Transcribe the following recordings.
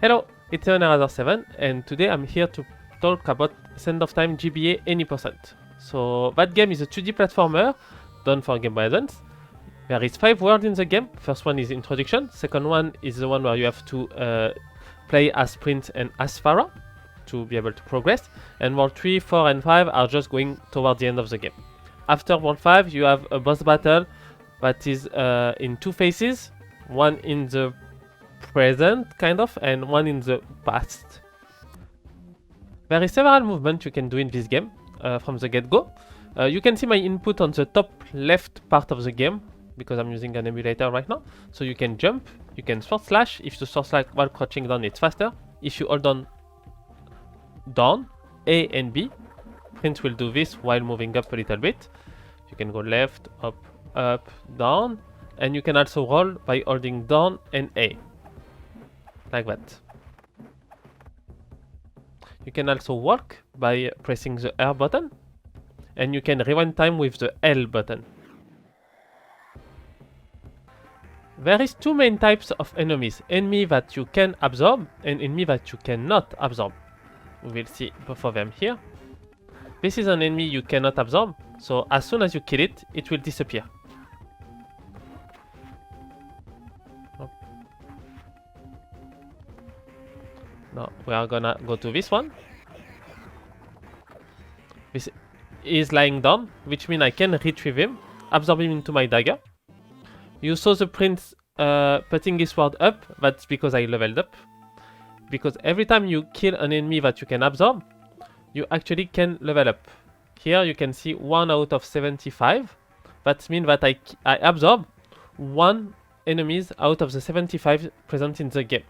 Hello, it's Another7, and today I'm here to talk about Send of Time GBA Any TAS. So that game is a 2D platformer done for Game Boy Advance. There is 5 worlds in the game. First one is introduction. Second one is the one where you have to play as Prince and as Farah to be able to progress. And world 3, 4 and 5 are just going toward the end of the game. After world 5 you have a boss battle that is in 2 phases. One in the present kind of and one in the past. There is several movements you can do in this game from the get-go. You can see my input on the top left part of the game because I'm using an emulator right now. So you can jump, you can sword slash. If you sword slash while crouching down, it's faster. If you hold on down, A and B, Prince will do this while moving up a little bit. You can go left, up, down, and you can also roll by holding down and A. Like that. You can also walk by pressing the R button, and you can rewind time with the L button. There is 2 main types of enemies, enemy that you can absorb and enemy that you cannot absorb. We will see both of them here. This is an enemy you cannot absorb, so as soon as you kill it, it will disappear. Now we are gonna go to this one. This is lying down, which means I can retrieve him, absorb him into my dagger. You saw the prince putting his sword up, that's because I leveled up. Because every time you kill an enemy that you can absorb, you actually can level up. Here you can see 1 out of 75. That means that I absorb 1 enemies out of the 75 present in the game.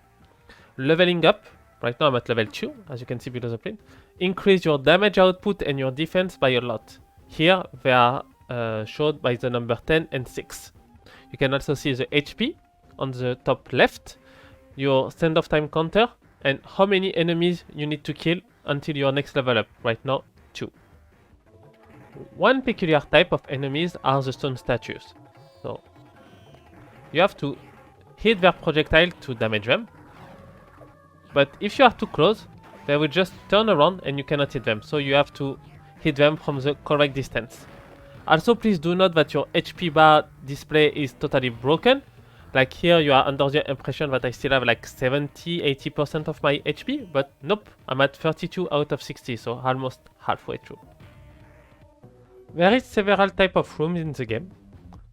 Leveling up. Right now I'm at level 2, as you can see below the print. Increase your damage output and your defense by a lot. Here they are showed by the number 10 and 6. You can also see the HP on the top left, your send of time counter, and how many enemies you need to kill until your next level up. Right now, 2. One peculiar type of enemies are the stone statues. So you have to hit their projectile to damage them. But if you are too close, they will just turn around and you cannot hit them. So you have to hit them from the correct distance. Also, please do note that your HP bar display is totally broken. Like here, you are under the impression that I still have like 70-80% of my HP. But nope, I'm at 32 out of 60, so almost halfway through. There is several types of rooms in the game.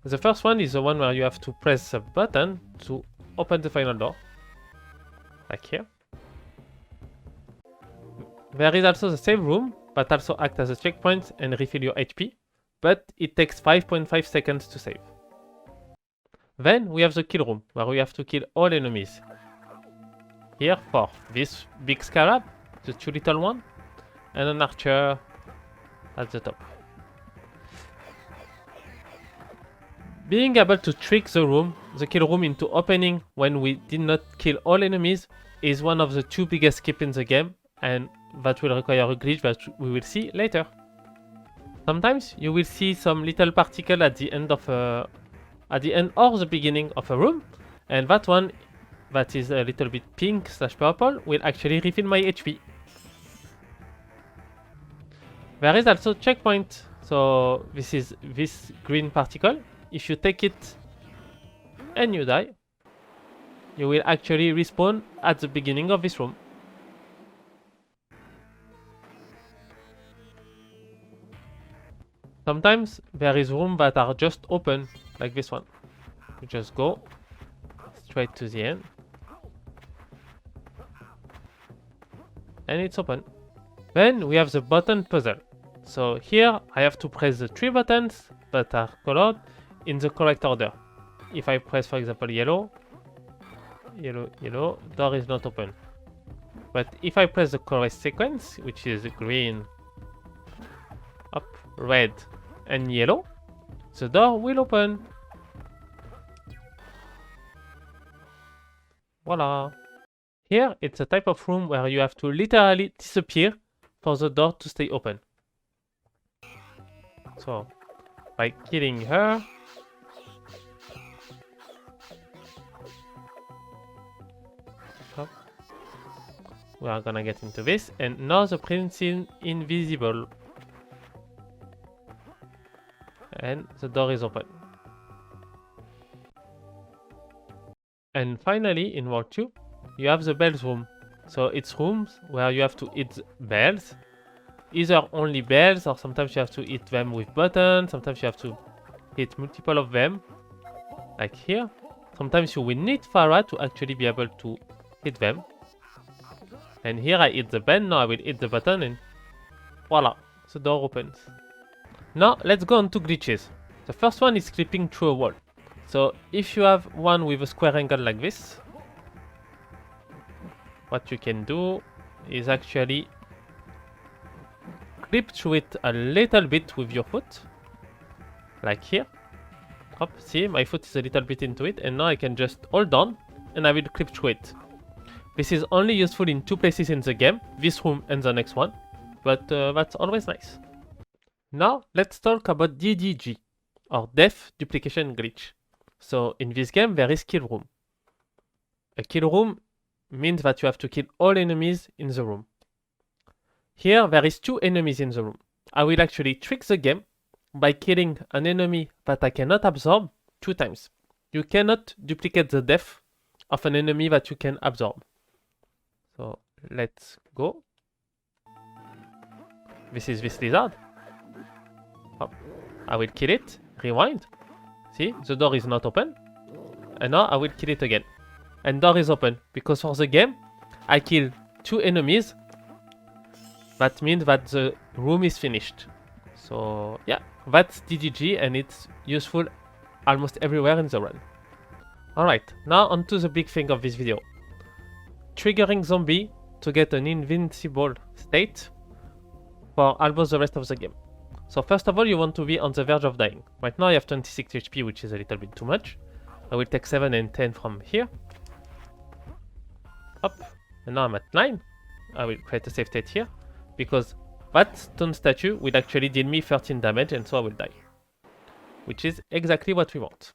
The first one is the one where you have to press a button to open the final door. Like here. There is also the save room, but also act as a checkpoint and refill your HP, but it takes 5.5 seconds to save. Then we have the kill room, where we have to kill all enemies. Here for this big scarab, the 2 little one, and an archer at the top. Being able to trick the kill room into opening when we did not kill all enemies is one of the 2 biggest skips in the game, and that will require a glitch that we will see later. Sometimes you will see some little particle at the end of or the beginning of a room, and that one that is a little bit pink/purple will actually refill my HP. There is also checkpoint. So this is this green particle. If you take it and you die, you will actually respawn at the beginning of this room. Sometimes there is rooms that are just open, like this one. You just go straight to the end. And it's open. Then we have the button puzzle. So here I have to press the 3 buttons that are colored in the correct order. If I press, for example, yellow, door is not open. But if I press the correct sequence, which is green, up, red, and yellow, the door will open. Voila! Here, it's a type of room where you have to literally disappear for the door to stay open. So, by killing her, we are gonna get into this, and now the prince is invisible. And the door is open. And finally, in World 2, you have the bells room. So it's rooms where you have to hit bells. Either only bells, or sometimes you have to hit them with buttons, sometimes you have to hit multiple of them, like here. Sometimes you will need Farah to actually be able to hit them. And here I hit the bell, now I will hit the button and voila, the door opens. Now let's go on to glitches. The first one is clipping through a wall. So if you have one with a square angle like this, what you can do is actually clip through it a little bit with your foot, like here. Hop, see, my foot is a little bit into it, and now I can just hold on and I will clip through it. This is only useful in 2 places in the game, this room and the next one, but that's always nice. Now let's talk about DDG, or Death Duplication Glitch. So in this game there is kill room. A kill room means that you have to kill all enemies in the room. Here there is 2 enemies in the room. I will actually trick the game by killing an enemy that I cannot absorb 2 times. You cannot duplicate the death of an enemy that you can absorb. So let's go. This is this lizard. Hop. I will kill it, rewind. See, the door is not open. And now I will kill it again. And door is open, because for the game, I kill 2 enemies. That means that the room is finished. So yeah, that's DDG, and it's useful almost everywhere in the run. Alright, now on to the big thing of this video. Triggering zombie to get an invincible state for almost the rest of the game. So first of all, you want to be on the verge of dying. Right now I have 26 HP, which is a little bit too much. I will take 7 and 10 from here. Up, and now I'm at 9. I will create a save state here, because that stone statue will actually deal me 13 damage, and so I will die. Which is exactly what we want.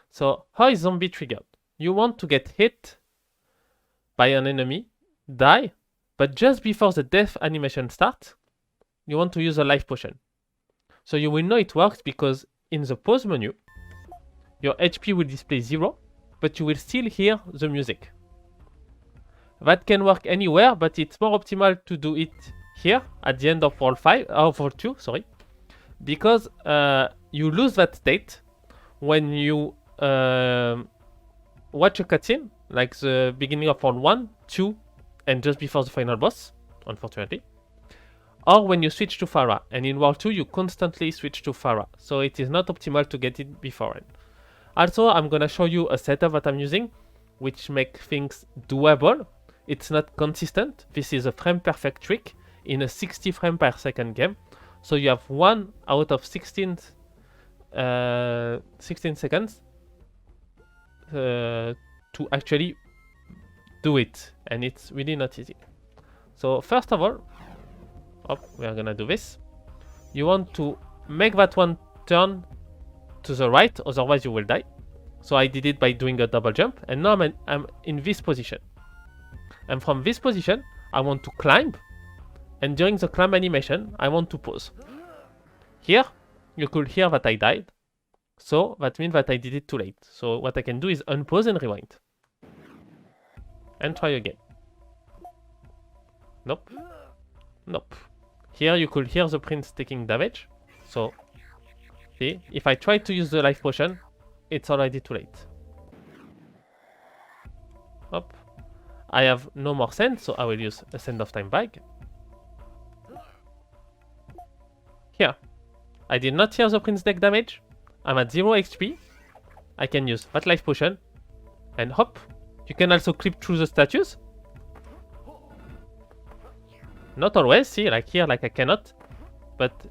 So how is zombie triggered? You want to get hit by an enemy, die, but just before the death animation starts, you want to use a life potion. So you will know it works because in the pause menu, your HP will display 0, but you will still hear the music. That can work anywhere, but it's more optimal to do it here at the end of World 2, sorry, because you lose that state when you watch a cutscene, like the beginning of World 1, 2, and just before the final boss, unfortunately. Or when you switch to Farah, and in World 2 you constantly switch to Farah, so it is not optimal to get it beforehand. Also, I'm gonna show you a setup that I'm using, which make things doable. It's not consistent. This is a frame perfect trick in a 60 frame per second game. So you have 1 out of 16 seconds to actually do it, and it's really not easy. So first of all, we are gonna do this. You want to make that one turn to the right, otherwise you will die. So I did it by doing a double jump, and now I'm in this position. And from this position, I want to climb, and during the climb animation, I want to pause. Here, you could hear that I died, so that means that I did it too late. So what I can do is unpause and rewind. And try again. Nope. Nope. Here you could hear the prince taking damage. So, see, if I try to use the life potion, it's already too late. Hop. I have no more sand, so I will use a sand of time bag. Here. I did not hear the prince take damage. I'm at 0 HP. I can use that life potion. And hop. You can also clip through the statues. Not always, see, like here, like I cannot. But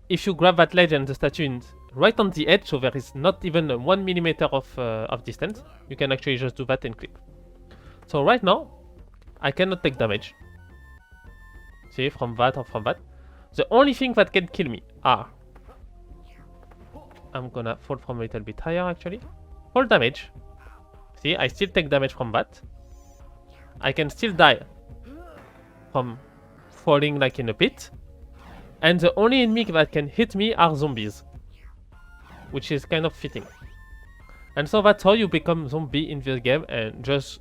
if you grab that ledge and the statue is right on the edge, so there is not even 1 millimeter of distance, you can actually just do that and clip. So right now, I cannot take damage. See, from that or from that. The only thing that can kill me are... I'm gonna fall from a little bit higher actually. Fall damage. See, I still take damage from that. I can still die from falling like in a pit. And the only enemy that can hit me are zombies, which is kind of fitting. And so that's how you become zombie in this game and just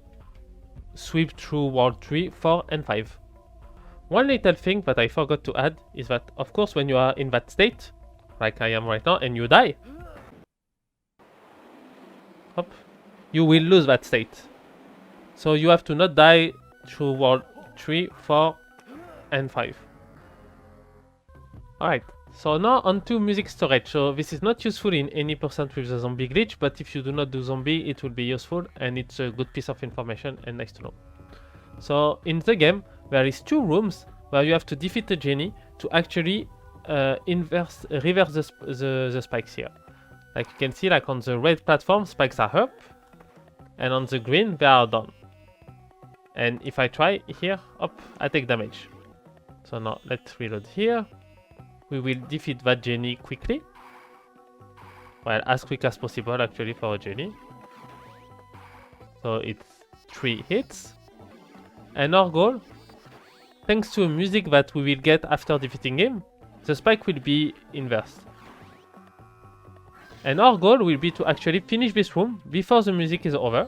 sweep through World 3, 4 and 5. One little thing that I forgot to add is that, of course, when you are in that state, like I am right now, and you die, hop, you will lose that state. So you have to not die through World 3, 4 and 5. Alright, so now onto music storage. So this is not useful in any percent with the zombie glitch, but if you do not do zombie, it will be useful and it's a good piece of information and nice to know. So in the game, there is 2 rooms where you have to defeat the genie to actually reverse the spikes here. Like you can see, like on the red platform, spikes are up, and on the green, they are down. And if I try here, up, I take damage. So now let's reload here. We will defeat that genie quickly. Well, as quick as possible actually for a genie. So it's 3 hits. And our goal, thanks to a music that we will get after defeating him, the spike will be inversed. And our goal will be to actually finish this room before the music is over.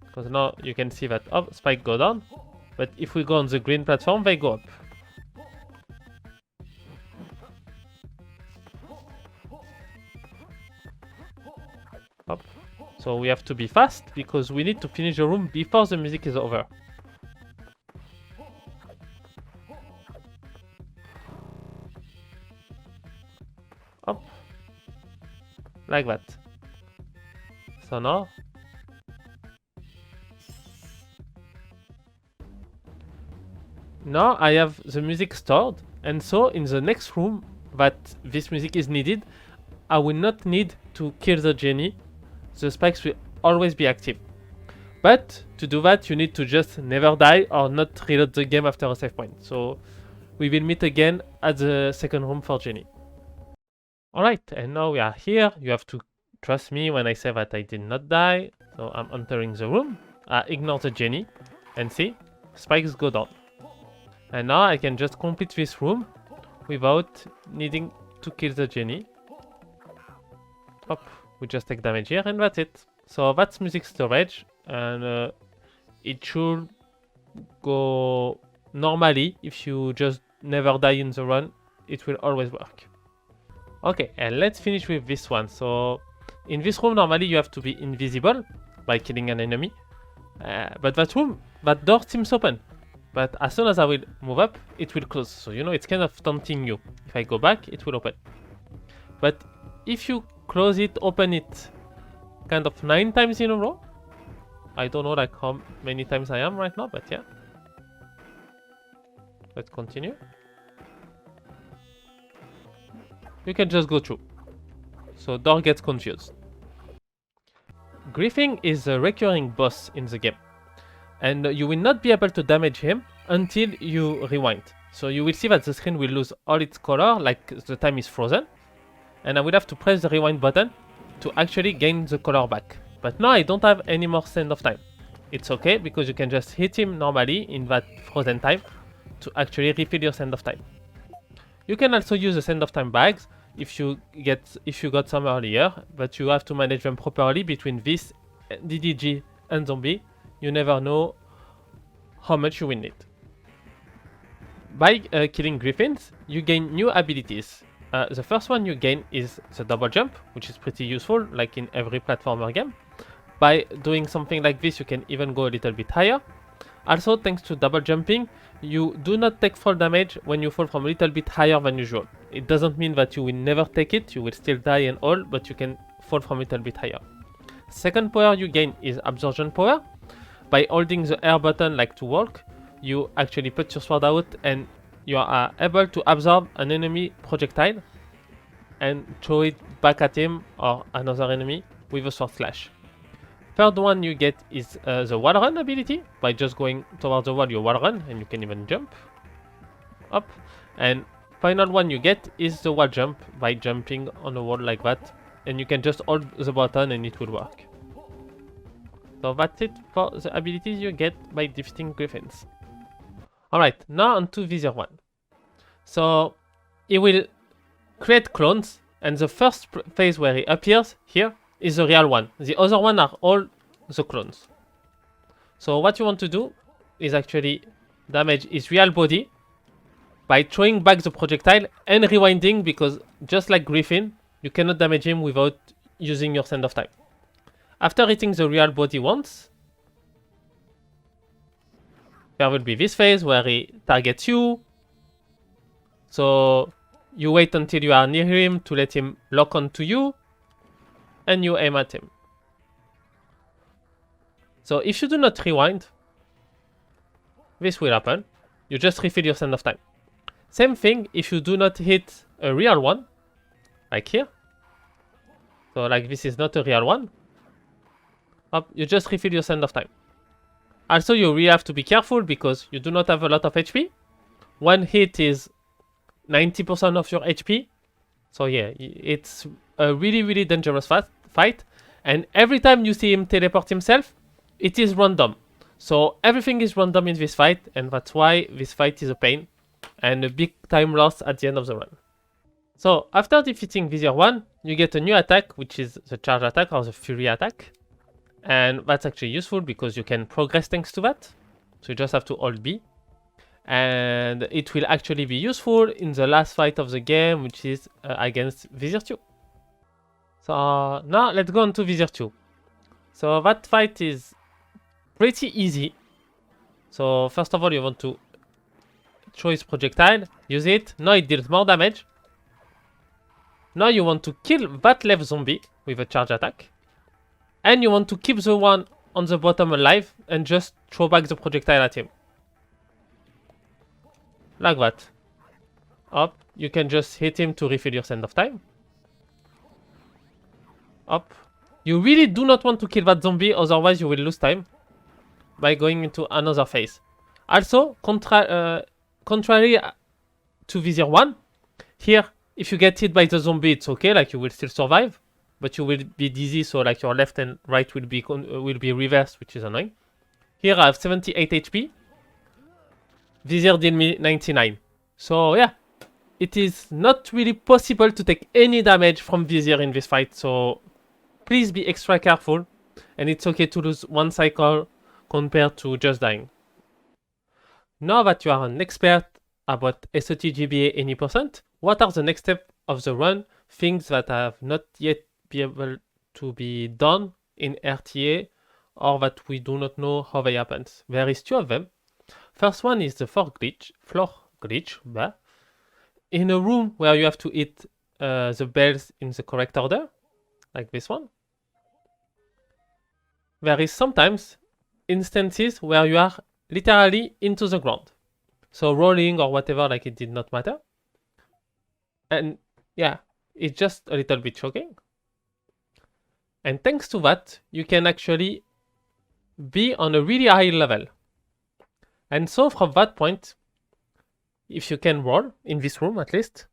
Because now you can see that spike go down. But if we go on the green platform, they go up. Up. So we have to be fast because we need to finish the room before the music is over. Up. Like that. So now I have the music stored, and so in the next room that this music is needed, I will not need to kill the genie. The spikes will always be active. But to do that, you need to just never die or not reload the game after a save point. So we will meet again at the second room for genie. Alright, and now we are here. You have to trust me when I say that I did not die. So I'm entering the room. I ignore the genie, and see, spikes go down. And now I can just complete this room without needing to kill the genie. Hop, we just take damage here and that's it. So that's music storage, and it should go normally. If you just never die in the run, it will always work. Okay, and let's finish with this one. So in this room normally you have to be invisible by killing an enemy. But that door seems open. But as soon as I will move up, it will close. So, you know, it's kind of taunting you. If I go back, it will open. But if you close it, open it kind of 9 times in a row. I don't know like how many times I am right now, but yeah. Let's continue. You can just go through. So door gets confused. Griffin is a recurring boss in the game. And you will not be able to damage him until you rewind. So you will see that the screen will lose all its color, like the time is frozen. And I will have to press the rewind button to actually gain the color back. But now I don't have any more send of time. It's okay, because you can just hit him normally in that frozen time to actually refill your send of time. You can also use the send of time bags if you got some earlier, but you have to manage them properly between this DDG and zombie. You never know how much you will need. By killing griffins, you gain new abilities. The first one you gain is the double jump, which is pretty useful, like in every platformer game. By doing something like this, you can even go a little bit higher. Also, thanks to double jumping, you do not take fall damage when you fall from a little bit higher than usual. It doesn't mean that you will never take it, you will still die and all, but you can fall from a little bit higher. Second power you gain is absorption power. By holding the air button like to walk, you actually put your sword out and you are able to absorb an enemy projectile and throw it back at him or another enemy with a sword slash. Third one you get is the wall run ability. By just going towards the wall, you wall run and you can even jump up. And final one you get is the wall jump, by jumping on a wall like that, and you can just hold the button and it will work. So that's it for the abilities you get by defeating Griffins. Alright, now on to Vizier 1. So he will create clones, and the first phase where he appears here is the real one. The other one are all the clones. So what you want to do is actually damage his real body by throwing back the projectile and rewinding, because just like Griffin, you cannot damage him without using your Sand of Time. After hitting the real body once, there will be this phase where he targets you. So you wait until you are near him to let him lock onto you, and you aim at him. So if you do not rewind, this will happen. You just refill your Sand of Time. Same thing if you do not hit a real one, like here. So like this is not a real one. Up, you just refill your Sand of Time. Also, you really have to be careful because you do not have a lot of HP. One hit is 90% of your HP. So yeah, it's a really dangerous fight. And every time you see him teleport himself, it is random. So everything is random in this fight, and that's why this fight is a pain and a big time loss at the end of the run. So after defeating Vizier 1, you get a new attack, which is the charge attack or the fury attack. And that's actually useful because you can progress thanks to that. So you just have to hold B. And it will actually be useful in the last fight of the game, which is against Vizier 2. So now let's go on to Vizier 2. So that fight is pretty easy. So first of all, you want to throw his projectile, use it. Now it deals more damage. Now you want to kill that left zombie with a charge attack. And you want to keep the one on the bottom alive and just throw back the projectile at him. Like that. Up. You can just hit him to refill your Sand of Time. Up. You really do not want to kill that zombie, otherwise you will lose time by going into another phase. Also, contrary to Vizier 1, here, if you get hit by the zombie, it's okay, like you will still survive. But you will be dizzy, so like your left and right will be reversed, which is annoying. Here I have 78 HP. Vizier did me 99. So yeah, it is not really possible to take any damage from Vizier in this fight. So please be extra careful. And it's okay to lose one cycle compared to just dying. Now that you are an expert about SOT GBA any %, what are the next steps of the run? Things that have not yet be able to be done in RTA, or that we do not know how they happen. There is two of them. First one is the floor glitch, in a room where you have to hit the bells in the correct order, like this one. There is sometimes instances where you are literally into the ground. So rolling or whatever, like it did not matter. And yeah, it's just a little bit shocking. And thanks to that, you can actually be on a really high level. And so from that point, if you can roll, in this room at least,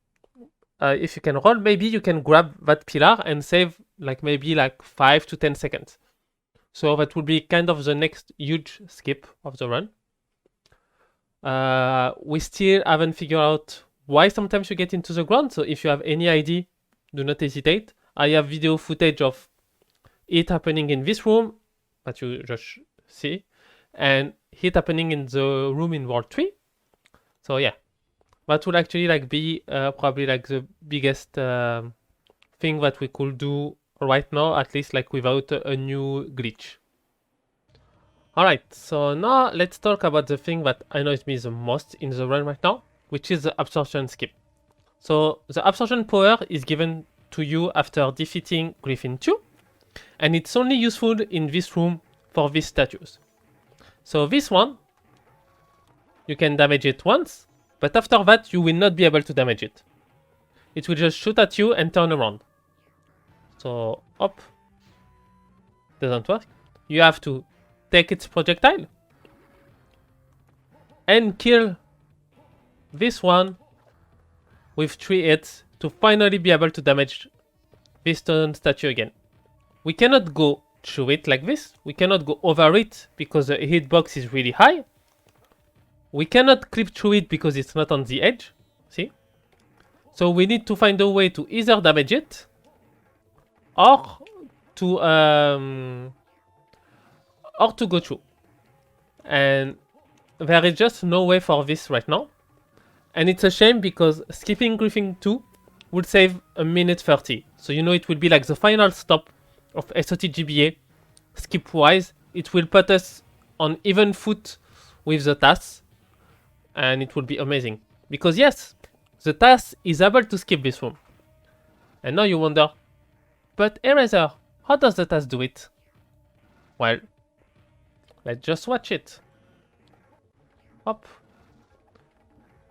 if you can roll, maybe you can grab that pillar and save like maybe like 5 to 10 seconds. So that will be kind of the next huge skip of the run. We still haven't figured out why sometimes you get into the ground. So if you have any idea, do not hesitate. I have video footage of it happening in this room that you just see, and it happening in the room in World 3. So yeah, that will actually like be probably like the biggest thing that we could do right now, at least like without a new glitch. Alright, so now let's talk about the thing that annoys me the most in the run right now, which is the absorption skip. So the absorption power is given to you after defeating Griffin 2, and it's only useful in this room for these statues. So this one, you can damage it once, but after that you will not be able to damage it. It will just shoot at you and turn around. So, up. Doesn't work. You have to take its projectile and kill this one with 3 hits to finally be able to damage this stone statue again. We cannot go through it like this. We cannot go over it because the hitbox is really high. We cannot clip through it because it's not on the edge. See? So we need to find a way to either damage it or to go through. And there is just no way for this right now. And it's a shame because skipping Griffin 2 would save a minute 30. So you know it will be like the final stop of SOT GBA. Skip wise, it will put us on even foot with the TAS. And it will be amazing. Because yes, the TAS is able to skip this room. And now you wonder, but Eraser, how does the TAS do it? Well, let's just watch it. Hop.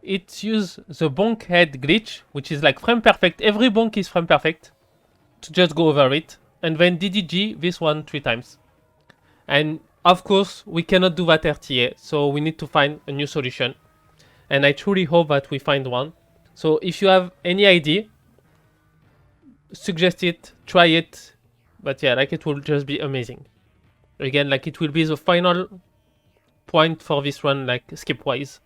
It uses the bonk head glitch, which is like frame perfect. Every bonk is frame perfect. To just go over it. And then DDG this one 3 times. And of course, we cannot do that RTA. So we need to find a new solution. And I truly hope that we find one. So if you have any idea, suggest it, try it. But yeah, like it will just be amazing. Again, like it will be the final point for this run, like skip wise.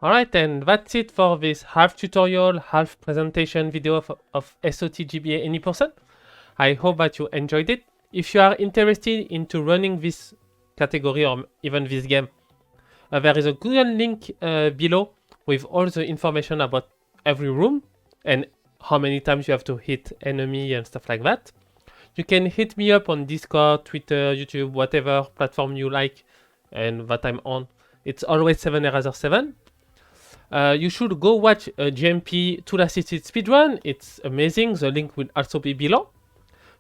Alright, and that's it for this half tutorial, half presentation video of SOT GBA Any %. I hope that you enjoyed it. If you are interested into running this category or even this game, there is a Google link below with all the information about every room and how many times you have to hit enemy and stuff like that. You can hit me up on Discord, Twitter, YouTube, whatever platform you like and that I'm on. It's always 7eraser7. You should go watch a GMP tool-assisted speedrun. It's amazing. The link will also be below.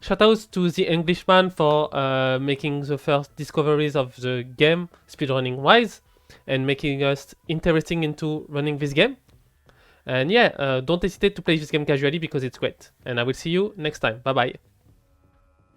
Shoutouts to the Englishman for making the first discoveries of the game, speedrunning wise, and making us interesting into running this game. And yeah, don't hesitate to play this game casually because it's great. And I will see you next time. Bye bye.